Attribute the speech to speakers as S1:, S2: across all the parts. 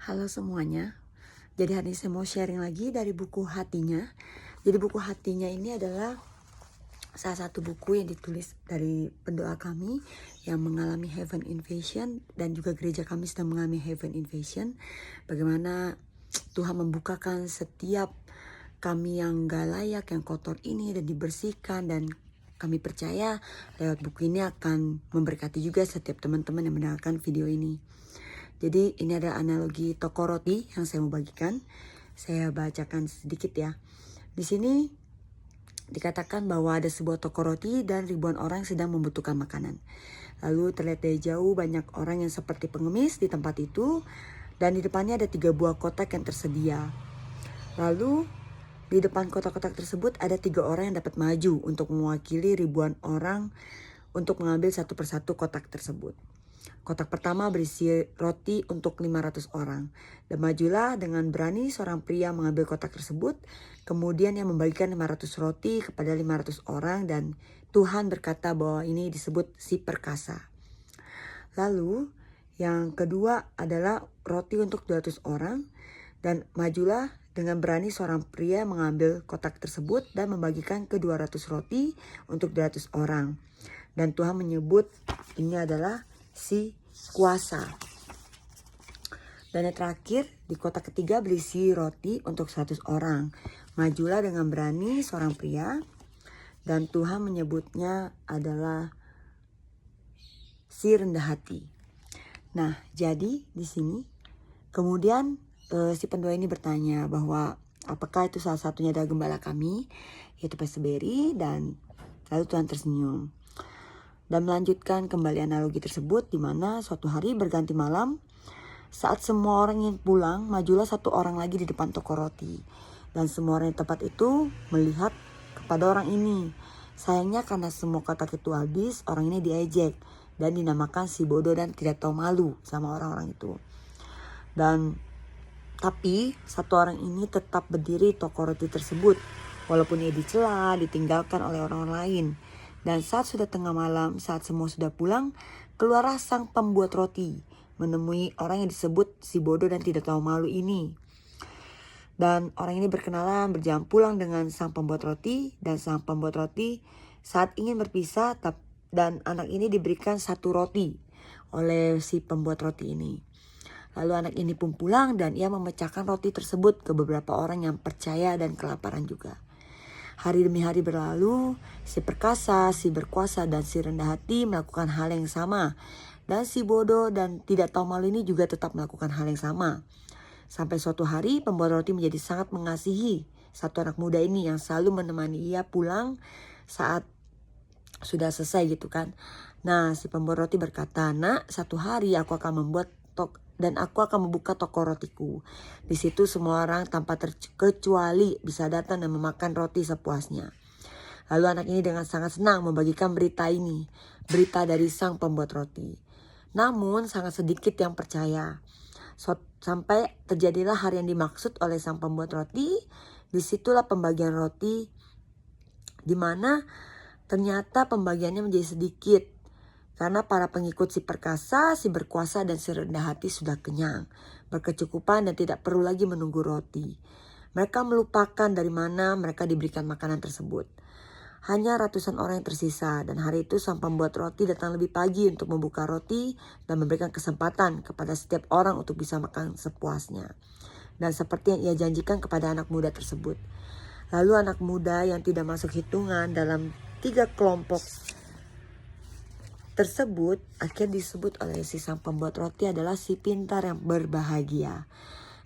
S1: Halo semuanya. Jadi hari ini saya mau sharing lagi dari buku Hatinya. Jadi buku Hatinya ini adalah salah satu buku yang ditulis dari pendoa kami yang mengalami heaven invasion, dan juga gereja kami sedang mengalami heaven invasion. Bagaimana Tuhan membukakan setiap kami yang gak layak, yang kotor ini, dan dibersihkan. Dan kami percaya lewat buku ini akan memberkati juga setiap teman-teman yang mendengarkan video ini. Jadi ini ada analogi toko roti yang saya mau bagikan. Saya bacakan sedikit ya. Di sini dikatakan bahwa ada sebuah toko roti dan ribuan orang sedang membutuhkan makanan. Lalu terlihat dari jauh banyak orang yang seperti pengemis di tempat itu, dan di depannya ada 3 buah kotak yang tersedia. Lalu di depan kotak-kotak tersebut ada 3 orang yang dapat maju untuk mewakili ribuan orang untuk mengambil satu persatu kotak tersebut. Kotak pertama berisi roti untuk 500 orang. Dan majulah dengan berani seorang pria mengambil kotak tersebut. Kemudian ia membagikan 500 roti kepada 500 orang, dan Tuhan berkata bahwa ini disebut si perkasa. Lalu yang kedua adalah roti untuk 200 orang. Dan majulah dengan berani seorang pria mengambil kotak tersebut dan membagikan ke 200 roti untuk 200 orang. Dan Tuhan menyebut ini adalah si kuasa. Dan yang terakhir, di kotak ketiga berisi roti untuk 100 orang. Majulah dengan berani seorang pria, dan Tuhan menyebutnya adalah si rendah hati. Nah, jadi di sini kemudian si pendoa ini bertanya bahwa apakah itu salah satunya adalah gembala kami, yaitu Pastor Berry. Dan lalu Tuhan tersenyum dan melanjutkan kembali analogi tersebut, di mana suatu hari berganti malam, saat semua orang ingin pulang, majulah satu orang lagi di depan toko roti. Dan semua orang di tempat itu melihat kepada orang ini. Sayangnya karena semua kotak itu habis, orang ini diejek dan dinamakan si bodoh dan tidak tahu malu sama orang-orang itu. Dan tapi satu orang ini tetap berdiri di toko roti tersebut, walaupun ia dicela, ditinggalkan oleh orang lain. Dan saat sudah tengah malam, saat semua sudah pulang, keluarlah sang pembuat roti, menemui orang yang disebut si bodoh dan tidak tahu malu ini. Dan orang ini berkenalan, berjalan pulang dengan sang pembuat roti. Dan sang pembuat roti saat ingin berpisah, dan anak ini diberikan satu roti oleh si pembuat roti ini. Lalu anak ini pun pulang, dan ia memecahkan roti tersebut ke beberapa orang yang percaya dan kelaparan juga. Hari demi hari berlalu, si perkasa, si berkuasa, dan si rendah hati melakukan hal yang sama. Dan si bodoh dan tidak tahu malu ini juga tetap melakukan hal yang sama. Sampai suatu hari pembuat roti menjadi sangat mengasihi satu anak muda ini yang selalu menemani ia pulang saat sudah selesai gitu kan. Nah, si pembuat roti berkata, "Nak, satu hari aku akan membuka toko rotiku. Di situ semua orang tanpa terkecuali bisa datang dan memakan roti sepuasnya." Lalu anak ini dengan sangat senang membagikan berita ini, berita dari sang pembuat roti. Namun sangat sedikit yang percaya. Sampai terjadilah hari yang dimaksud oleh sang pembuat roti. Disitulah pembagian roti, di mana ternyata pembagiannya menjadi sedikit. Karena para pengikut si perkasa, si berkuasa, dan si rendah hati sudah kenyang, berkecukupan, dan tidak perlu lagi menunggu roti. Mereka melupakan dari mana mereka diberikan makanan tersebut. Hanya ratusan orang yang tersisa, dan hari itu sang pembuat roti datang lebih pagi untuk membuka roti dan memberikan kesempatan kepada setiap orang untuk bisa makan sepuasnya. Dan seperti yang ia janjikan kepada anak muda tersebut. Lalu anak muda yang tidak masuk hitungan dalam 3 kelompok tersebut akhirnya disebut oleh si sang pembuat roti adalah si pintar yang berbahagia.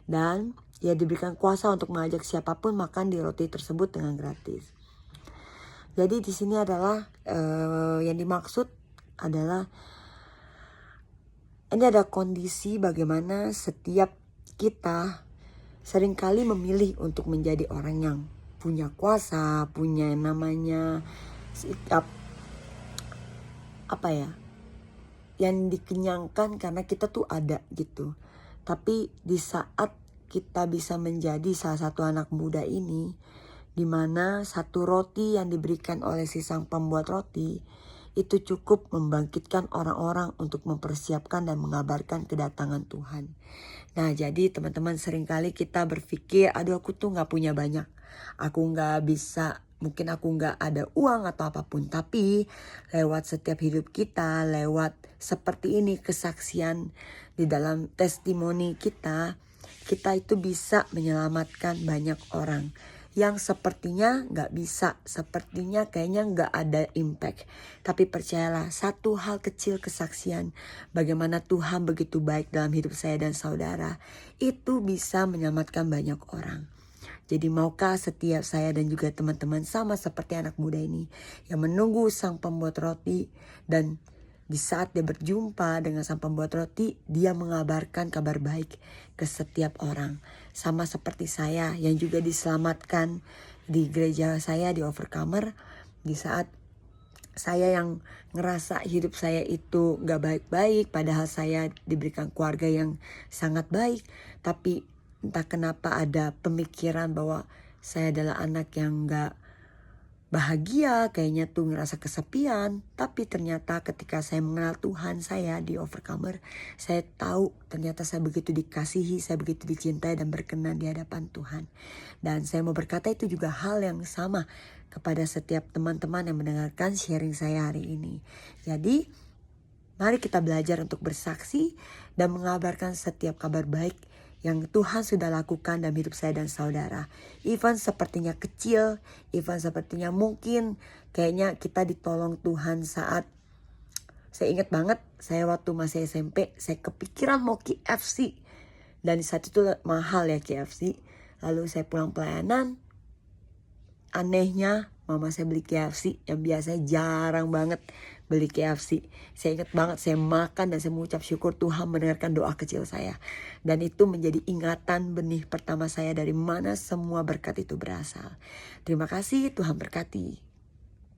S1: Dan ia diberikan kuasa untuk mengajak siapapun makan di roti tersebut dengan gratis. Jadi di sini adalah yang dimaksud adalah ini ada kondisi bagaimana setiap kita seringkali memilih untuk menjadi orang yang punya kuasa, punya namanya sikap yang dikenyangkan karena kita tuh ada gitu. Tapi di saat kita bisa menjadi salah satu anak muda ini, di mana satu roti yang diberikan oleh si sang pembuat roti itu cukup membangkitkan orang-orang untuk mempersiapkan dan mengabarkan kedatangan Tuhan. Nah jadi teman-teman, seringkali kita berpikir, aduh aku tuh gak punya banyak, aku gak bisa, mungkin aku gak ada uang atau apapun. Tapi lewat setiap hidup kita, lewat seperti ini kesaksian di dalam testimoni kita itu bisa menyelamatkan banyak orang yang sepertinya gak bisa, sepertinya kayaknya gak ada impact. Tapi percayalah, satu hal kecil kesaksian bagaimana Tuhan begitu baik dalam hidup saya dan saudara, itu bisa menyelamatkan banyak orang. Jadi maukah setiap saya dan juga teman-teman sama seperti anak muda ini yang menunggu sang pembuat roti, dan di saat dia berjumpa dengan sang pembuat roti, dia mengabarkan kabar baik ke setiap orang. Sama seperti saya yang juga diselamatkan di gereja saya di Overcomer, di saat saya yang ngerasa hidup saya itu gak baik-baik, padahal saya diberikan keluarga yang sangat baik. Tapi entah kenapa ada pemikiran bahwa saya adalah anak yang gak bahagia, kayaknya tuh ngerasa kesepian. Tapi ternyata ketika saya mengenal Tuhan saya di Overcomer, saya tahu ternyata saya begitu dikasihi, saya begitu dicintai dan berkenan di hadapan Tuhan. Dan saya mau berkata itu juga hal yang sama kepada setiap teman-teman yang mendengarkan sharing saya hari ini. Jadi mari kita belajar untuk bersaksi dan mengabarkan setiap kabar baik yang Tuhan sudah lakukan dalam hidup saya dan saudara. Even sepertinya kecil, even sepertinya mungkin kayaknya kita ditolong Tuhan saat, saya ingat banget saya waktu masih SMP, saya kepikiran mau KFC. Dan di saat itu mahal ya KFC. Lalu saya pulang pelayanan, anehnya mama saya beli KFC yang biasanya jarang banget beli KFC. Saya ingat banget, saya makan dan saya mengucap syukur Tuhan mendengarkan doa kecil saya. Dan itu menjadi ingatan benih pertama saya dari mana semua berkat itu berasal. Terima kasih, Tuhan berkati.